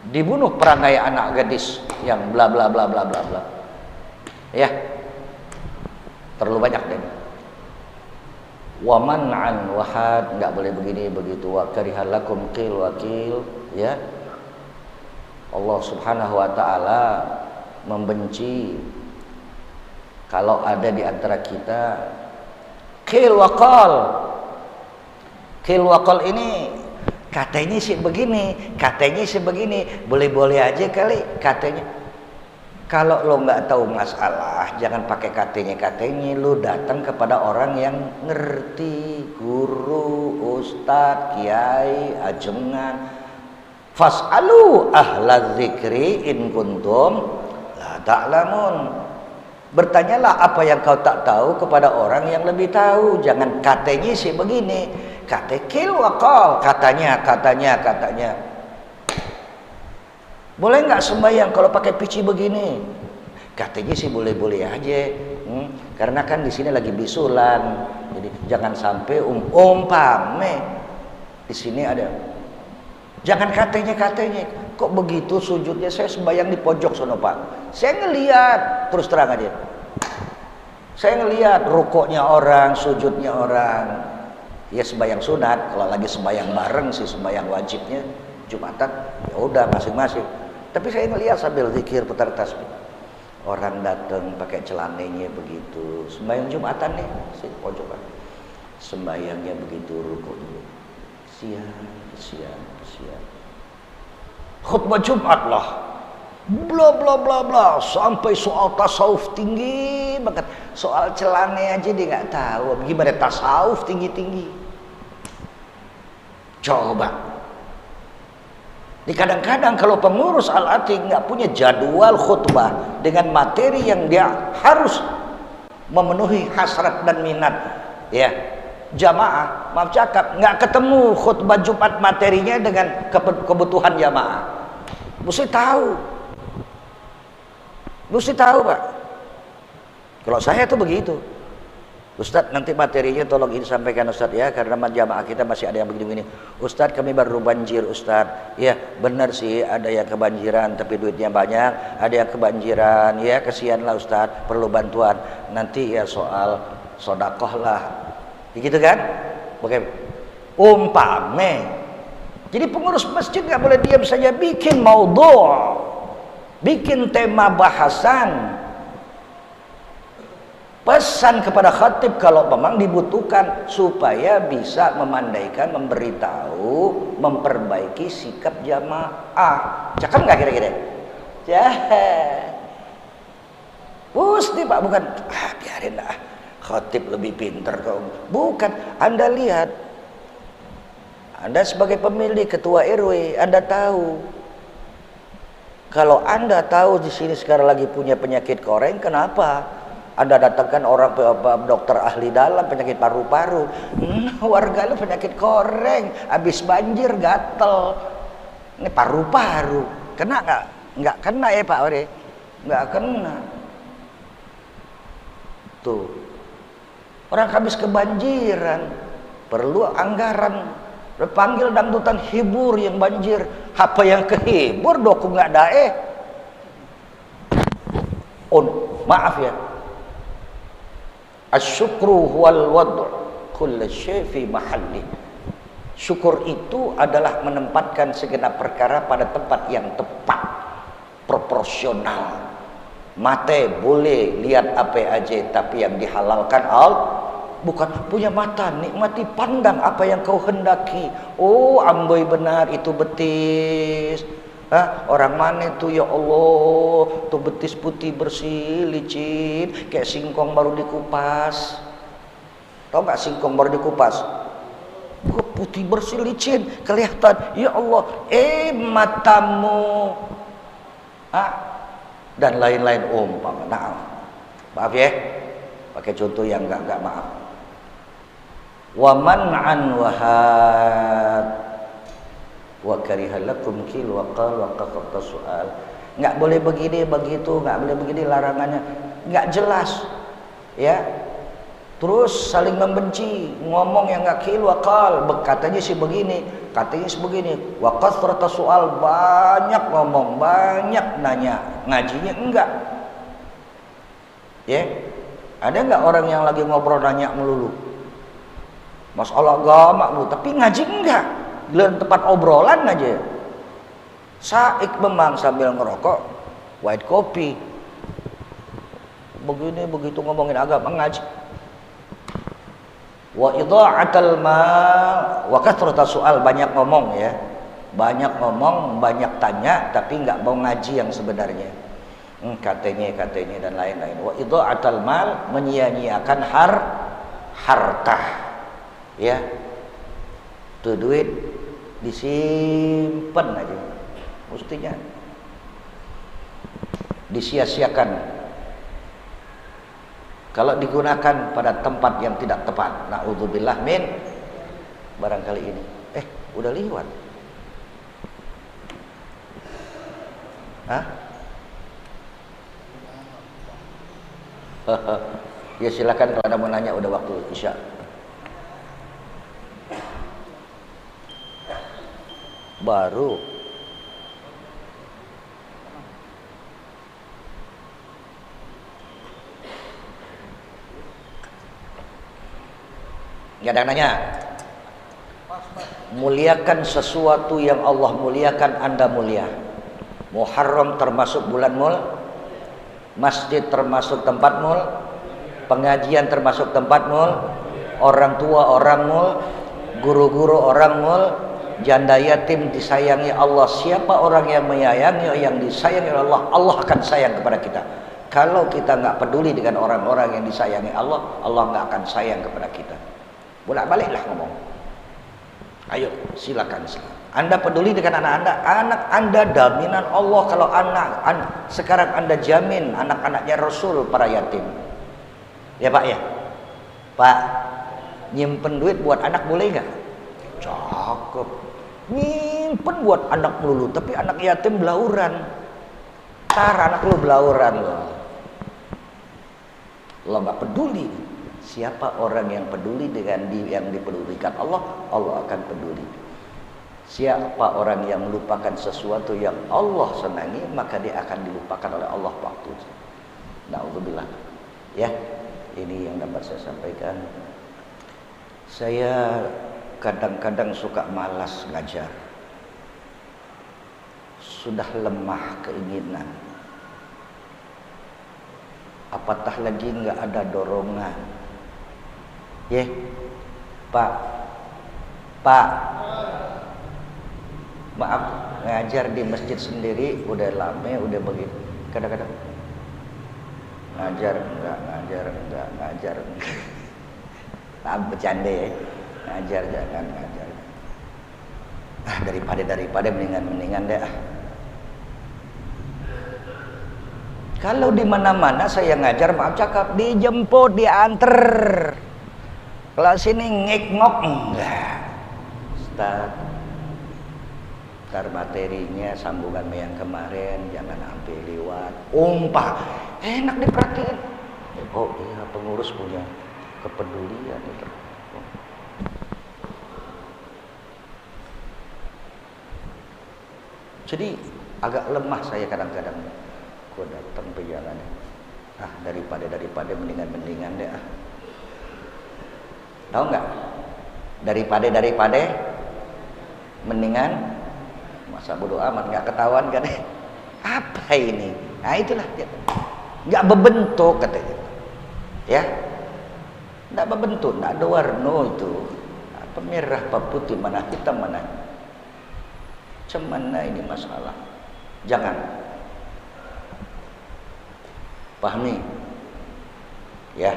Dibunuh perangai anak gadis yang bla bla bla bla bla bla. Ya. Terlalu banyak deh. Wa man'an wahad, enggak boleh begini begitu. Wa karihalakum qil wakil, ya. Allah Subhanahu wa taala membenci kalau ada di antara kita qil waqal. Qil waqal ini katanya sih begini, katanya sih begini, boleh-boleh aja kali katanya. Kalau lo nggak tahu masalah, jangan pakai katanya, lo datang kepada orang yang ngerti, guru, ustadz, kiai, ajengan. Fas'alu ahla dzikri in kuntum la ta'lamun. Bertanyalah apa yang kau tak tahu kepada orang yang lebih tahu. Jangan katanya sih begini, katekil wakal, katanya. Boleh nggak sembahyang kalau pakai pici begini? Katanya sih boleh-boleh aja. Karena kan di sini lagi bisulan, jadi jangan sampai umpame di sini ada. Jangan katanya. Kok begitu sujudnya? Saya sembahyang di pojok sono Pak. Saya ngelihat, terus terang aja. Saya ngelihat rukuknya orang, sujudnya orang. Ya sembahyang sunat. Kalau lagi sembahyang bareng sih, sembahyang wajibnya Jumatan, ya udah masing-masing. Tapi saya ngelihat sambil zikir putar tasbih. Orang datang pakai celananya begitu. Sembahyang Jumatan nih, sih pojokan. Sembahyangnya begitu, rukuknya. Siap. Khutbah Jumat lah, bla bla bla bla, sampai soal tasawuf tinggi banget, soal celana aja dia nggak tahu, gimana tasawuf tinggi. Coba, di kadang-kadang kalau pengurus Al-Atiq nggak punya jadwal khutbah dengan materi yang dia harus memenuhi hasrat dan minat, ya, jamaah, maaf cakap, nggak ketemu khutbah Jumat materinya dengan kebutuhan jamaah. Mesti tahu Pak. Kalau saya tuh begitu, Ustadz nanti materinya tolong ini sampaikan Ustadz ya, karena jamaah kita masih ada yang begini-begini. Ustadz kami baru banjir Ustadz. Ya benar sih, ada yang kebanjiran tapi duitnya banyak, ada yang kebanjiran, ya kesianlah Ustadz, perlu bantuan. Nanti ya soal sodakoh lah, gitu kan? Bagaimana? Umpame. Jadi pengurus masjid nggak boleh diam saja, bikin maudhu', bikin tema bahasan. Pesan kepada khatib kalau memang dibutuhkan supaya bisa memandaikan, memberitahu, memperbaiki sikap jamaah. Cakep nggak kira-kira? Pasti Pak, bukan biarin lah, khatib lebih pintar kau. Bukan, Anda lihat, Anda sebagai pemilih ketua RW, Anda tahu. Kalau Anda tahu di sini sekarang lagi punya penyakit koreng, kenapa? Anda datangkan orang dokter ahli dalam penyakit paru-paru. Warga lu penyakit koreng, habis banjir gatel. Ini paru-paru. Kena nggak? Nggak kena ya Pak Ore? Nggak kena. Tuh. Orang habis kebanjiran, perlu anggaran. Panggil dangdutan hibur yang banjir. Apa yang kehibur doku nggak dae? Maaf ya. Asyukru huwal wad' kulla syai' fi mahalli. Syukur itu adalah menempatkan segenap perkara pada tempat yang tepat, proporsional. Mata boleh lihat apa aja, tapi yang dihalalkan bukan punya mata, nikmati, pandang apa yang kau hendaki. Oh amboi benar itu betis. Orang mana itu ya Allah, tuh betis putih bersih licin kayak singkong baru dikupas. Tahu nggak singkong baru dikupas? Putih bersih licin kelihatan. Ya Allah, matamu dan lain-lain umpama. Maaf ya, pakai contoh yang enggak maaf. Wa man'an wahad wa karihalakum kil wa qal wa qaqta soal. Nggak boleh begini begitu, nggak boleh begini, larangannya nggak jelas ya. Terus saling membenci, ngomong yang nggak kil wa qal, katanya sih begini, katanya sih begini, wa qaqta soal, banyak ngomong, banyak nanya, ngajinya enggak ya. Ada nggak orang yang lagi ngobrol nanya melulu masalah agama melulu, tapi ngaji enggak, di tempat obrolan aja. Saik memang sambil ngerokok white coffee, begini begitu ngomongin agama, ngaji. Wa idha'atal mal wa kathrata su'al, banyak ngomong ya, banyak ngomong, banyak tanya, tapi nggak mau ngaji yang sebenarnya. Katanya dan lain-lain. Wa idha'atal mal, menyia-nyiakan harta ya. Tuh duit disimpan aja, mestinya disia-siakan kalau digunakan pada tempat yang tidak tepat. Na'udzubillah min barangkali ini. Udah liwat. Ya silakan kalau ada mau nanya, udah waktu Isya. Baru nggak ada yang nanya. Muliakan sesuatu yang Allah muliakan, Anda mulia. Muharram termasuk bulan masjid termasuk tempat pengajian termasuk tempat orang tua orang guru-guru orang janda yatim disayangi Allah. Siapa orang yang menyayangi, yang disayangi Allah, Allah akan sayang kepada kita. Kalau kita nggak peduli dengan orang-orang yang disayangi Allah, Allah nggak akan sayang kepada kita. Bolak-baliklah ngomong. Ayo silakan. Anda peduli dengan anak Anda jaminan Allah. Kalau sekarang Anda jamin anak-anaknya Rasul para yatim. Ya Pak ya, Pak. Nyimpen duit buat anak boleh nggak? Cakep. Nyimpen buat anak melulu, tapi anak yatim belauran. Tar anak lu belauran loh. Lo nggak peduli. Siapa orang yang peduli dengan yang dipedulikan Allah, Allah akan peduli. Siapa orang yang melupakan sesuatu yang Allah senangi, maka dia akan dilupakan oleh Allah waktu itu. Na'udzubillah. Ya, ini yang dapat saya sampaikan. Saya kadang-kadang suka malas ngajar. Sudah lemah keinginan. Apatah lagi nggak ada dorongan. Pak, maaf, ngajar di masjid sendiri udah lama, udah begitu. Kadang-kadang ngajar enggak. Nah, bercanda ya. Ngajar jangan ngajar. Daripada mendingan deh. Kalau di mana-mana saya ngajar, maaf cakap, dijemput, dianter. Kalau sini ngik-ngok enggak. Ustaz, ntar materinya sambungan yang kemarin jangan sampai lewat. Enak diperhatiin. Oh iya, pengurus punya kepedulian itu. Jadi agak lemah saya kadang-kadang. Gua datang pejangan. Daripada mendingan deh. Tahu nggak? Daripada mendingan, masa bodo amat, nggak ketahuan kan? Apa ini? Nah itulah dia. Nggak berbentuk katanya. Ya, nggak berbentuk, nggak ada warna itu. Apa merah, apa putih, mana hitam, mana? Cemana ini masalah? Jangan. Pahami? Ya.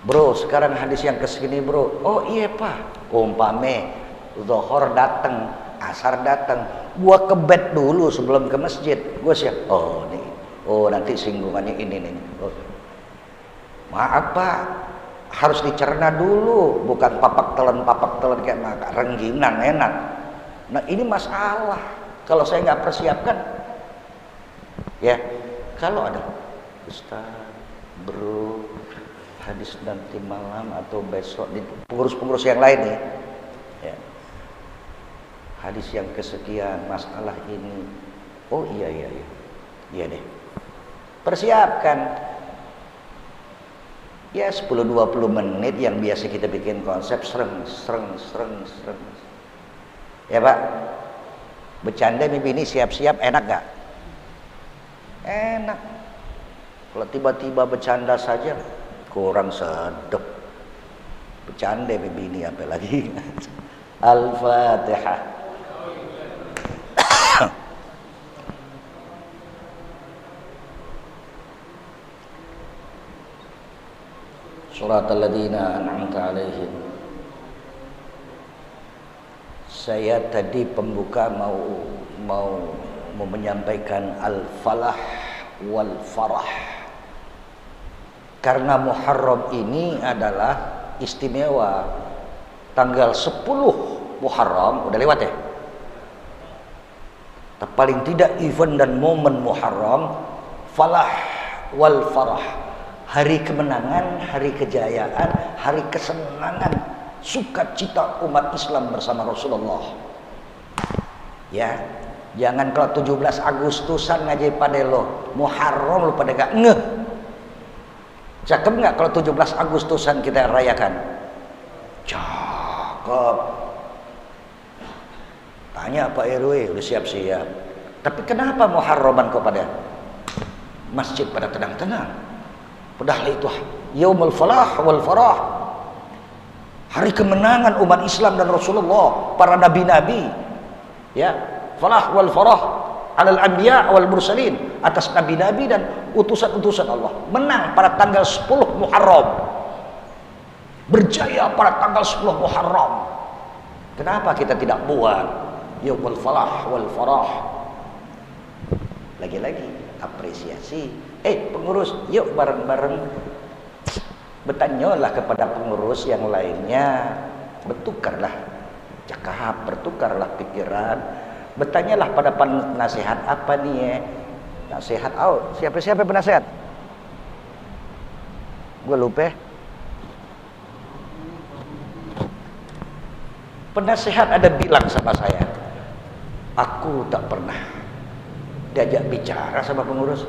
Bro, sekarang hadis yang kesini bro. Oh iya pak. Umpame Zuhur datang, asar datang, gua ke bed dulu sebelum ke masjid. Gua siap. Oh nih. Oh nanti singgungannya ini nih. Oh. Maaf pak, harus dicerna dulu, bukan papak telan kayak makan rengginang enak. Nah ini masalah. Kalau saya nggak persiapkan, ya kalau ada Ustaz, bro, hadis nanti malam atau besok di pengurus-pengurus yang lain nih, ya. Hadis yang kesekian, masalah ini. Oh iya deh. Persiapkan. Ya 10-20 menit yang biasa kita bikin konsep sereng. Ya Pak. Bercanda mimpi ini siap-siap enak gak? Enak. Kalau tiba-tiba bercanda saja kurang sedap. Bercanda mimpi ini apa lagi? Al-Fatihah. Suratul ladzina an'amta 'alaihim. Saya tadi pembuka mau menyampaikan al-falah wal farah. Karena Muharram ini adalah istimewa. Tanggal 10 Muharram udah lewat ya. Paling tidak event dan momen Muharram, falah wal farah. Hari kemenangan, hari kejayaan, hari kesenangan, sukacita umat Islam bersama Rasulullah. Ya, jangan kalau 17 Agustusan ngaji pada lo, Muharram lo pada gak ngeh. Cakep nggak kalau 17 Agustusan kita rayakan? Cakep. Tanya Pak RW, udah siap-siap. Tapi kenapa Muharraman kok pada masjid pada tenang-tenang? Padahal itu Yaumul Falah wal Farah, hari kemenangan umat Islam dan Rasulullah, para nabi-nabi. Ya, falah wal farah alal anbiya wal mursalin, atas nabi-nabi dan utusan-utusan Allah. Menang pada tanggal 10 Muharram. Berjaya pada tanggal 10 Muharram. Kenapa kita tidak buat Yaumul Falah wal Farah? Lagi-lagi apresiasi. Pengurus, yuk bareng-bareng Bertanyalah kepada pengurus yang lainnya, bertukarlah cakap, bertukarlah pikiran, bertanyalah pada penasihat apa nih ya, nasihat. Oh, siapa penasehat? Gue lupa. Penasehat ada bilang sama saya, aku tak pernah diajak bicara sama pengurus.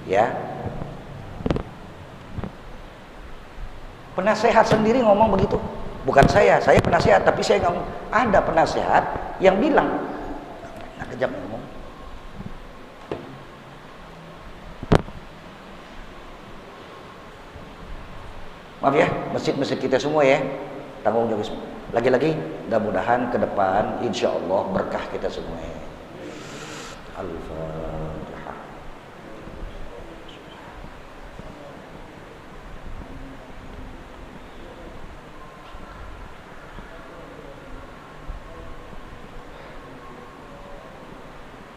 Ya, penasehat sendiri ngomong begitu. Bukan saya penasehat, tapi saya ngomong. Ada penasehat yang bilang, nah, kejam ngomong. Maaf ya, masjid-masjid kita semua ya, tanggung jawab semua. Lagi-lagi, mudah-mudahan ke depan, insya Allah berkah kita semua ya. Al-Fatihah.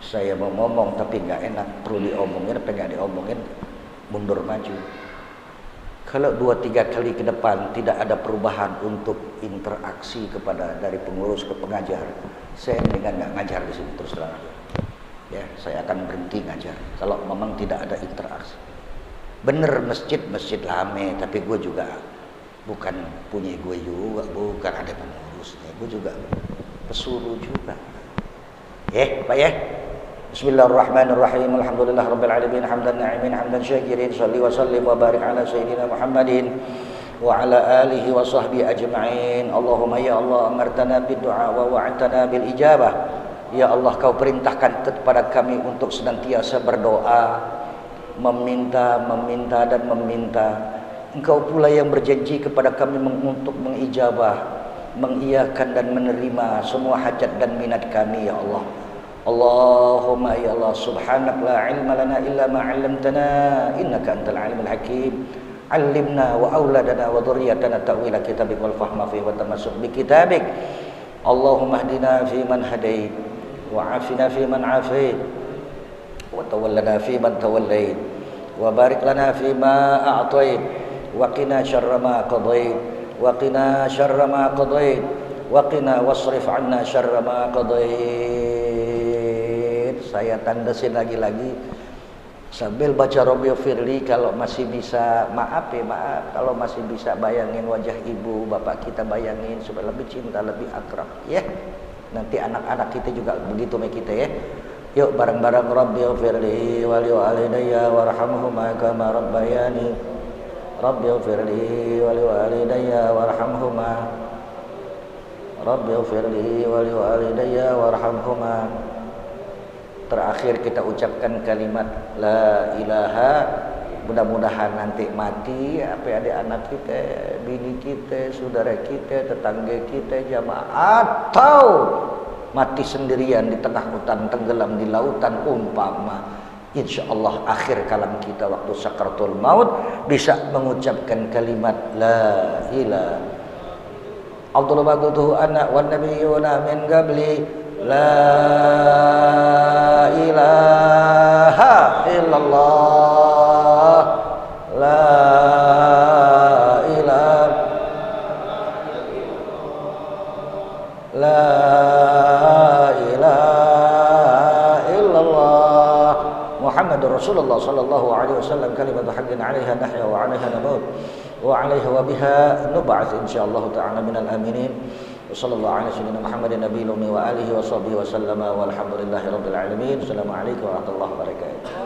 Saya mau ngomong tapi nggak enak, perlu diomongin apa nggak diomongin, mundur maju. Kalau 2-3 kali ke depan tidak ada perubahan untuk interaksi kepada dari pengurus ke pengajar, saya dengan nggak ngajar di sini terus terang. Ya, saya akan berhenti ngajar kalau memang tidak ada interaksi. Bener masjid rame, tapi gue juga bukan punya gue juga, bukan ada pengurusnya, gue juga pesuruh juga. Pak ya. Bismillahirrahmanirrahim. Alhamdulillah rabbil alamin, hamdan na'imin, hamdan syakirin. Shalli wa sallim wa barik ala sayyidina Muhammadin wa ala alihi wa sahbihi ajma'in. Allahumma ya Allah, amartana bid-du'a wa wa'adtana bil ijabah. Ya Allah, kau perintahkan kepada kami untuk senantiasa berdoa, meminta dan meminta. Engkau pula yang berjanji kepada kami untuk mengijabah, mengiyakan dan menerima semua hajat dan minat kami ya Allah. Allahumma ya Allah, subhanak la ilma lana illa ma 'allamtana innaka antal alimul hakim. 'Allimna wa auladana wa dhurriyatana ta'wila kitabik wal fahma fi wa tamassuk bi kitabik. Allahumma hdina fi man hadait wa 'afina fi man 'afait wa tawallana fi man tawallait wa barik lana fi ma a'tait wa qina syarra ma qadait wa qina syarra ma qadait wa qina wasrif 'anna syarra ma qadait. Saya tandasin lagi-lagi sambil baca Rabbi Firli. Kalau masih bisa, maaf kalau masih bisa bayangin wajah ibu bapak kita, bayangin supaya lebih cinta, lebih akrab ya. Nanti anak-anak kita juga begitu sama kita ya. Yuk bareng-bareng Rabbi Firli wali walidayya warhamhuma kama rabbayani. Rabbi Firli wali walidayya warhamhuma. Rabbi Firli wali walidayya warhamhuma. Terakhir kita ucapkan kalimat la ilaha. Mudah-mudahan nanti mati apa ada anak kita, bini kita, saudara kita, tetangga kita, jamaah, atau mati sendirian di tengah hutan, tenggelam di lautan, umpama insyaallah akhir kalam kita waktu sakaratul maut bisa mengucapkan kalimat la ilaha. Abdullah bagutuhu anak wan nabiyuna min qabli. La ilaha illallah. La ilaha. La ilaha illallah. Muhammadur Rasulullah sallallahu alaihi wasallam kalimatu haqqin 'alaiha nahya wa 'alaiha namut wa 'alaiha wa biha nub'ats insyaallah ta'ala minal aminin. Wassallallahu ala sayyidina Muhammadin nabiyil ummi wa alihi wa sahbihi wa sallama walhamdulillahi rabbil alamin. Assalamualaikum warahmatullahi wabarakatuh.